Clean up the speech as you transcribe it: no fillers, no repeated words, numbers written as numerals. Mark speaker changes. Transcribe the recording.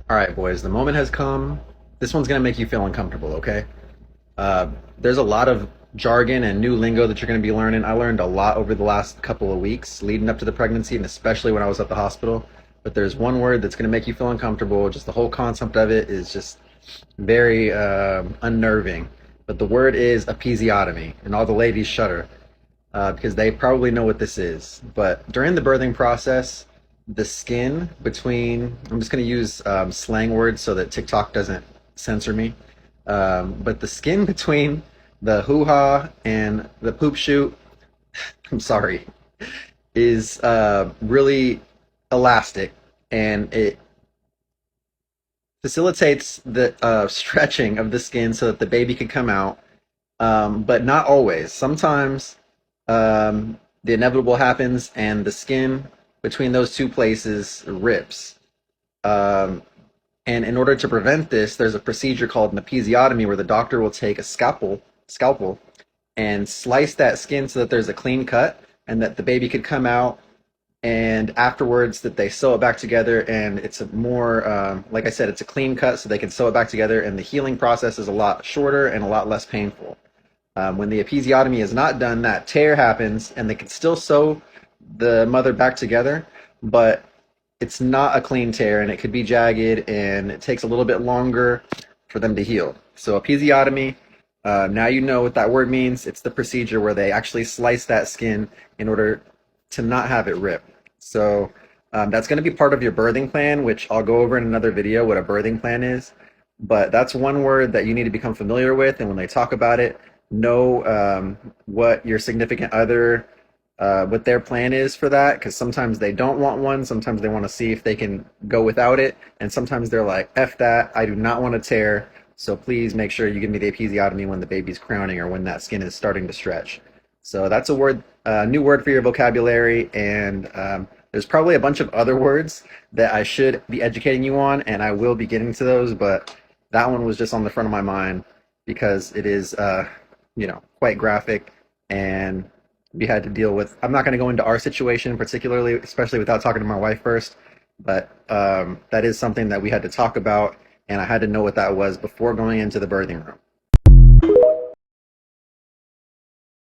Speaker 1: All right, boys, the moment has come. This one's going to make you feel uncomfortable, okay? There's a lot of jargon and new lingo that you're going to be learning. I learned a lot over the last couple of weeks leading up to the pregnancy, and especially when I was at the hospital. But there's one word that's going to make you feel uncomfortable. Just the whole concept of it is just very unnerving. But the word is episiotomy, and all the ladies shudder because they probably know what this is. But during the birthing process, the skin between, I'm just going to use slang words so that TikTok doesn't censor me. But the skin between the hoo-ha and the poop shoot, I'm sorry, is really elastic, and it facilitates the stretching of the skin so that the baby can come out, but not always. Sometimes the inevitable happens and the skin between those two places rips. Um, and in order to prevent this, there's a procedure called an episiotomy where the doctor will take a scalpel, and slice that skin so that there's a clean cut and that the baby could come out. And afterwards, that they sew it back together, and it's a more, like I said, it's a clean cut so they can sew it back together, and the healing process is a lot shorter and a lot less painful. When the episiotomy is not done, that tear happens, and they can still sew the mother back together, but it's not a clean tear, and it could be jagged, and it takes a little bit longer for them to heal. So episiotomy, now you know what that word means. It's the procedure where they actually slice that skin in order to not have it rip. So that's going to be part of your birthing plan, which I'll go over in another video what a birthing plan is. But that's one word that you need to become familiar with, and when they talk about it, know what your significant other, what their plan is for that, because sometimes they don't want one, sometimes they want to see if they can go without it, and sometimes they're like, F that, I do not want to tear, so please make sure you give me the episiotomy when the baby's crowning or when that skin is starting to stretch. So that's a word, new word for your vocabulary, and there's probably a bunch of other words that I should be educating you on, and I will be getting to those, but that one was just on the front of my mind because it is, quite graphic, and we had to deal with. I'm not going to go into our situation particularly, especially without talking to my wife first, but that is something that we had to talk about, and I had to know what that was before going into the birthing room.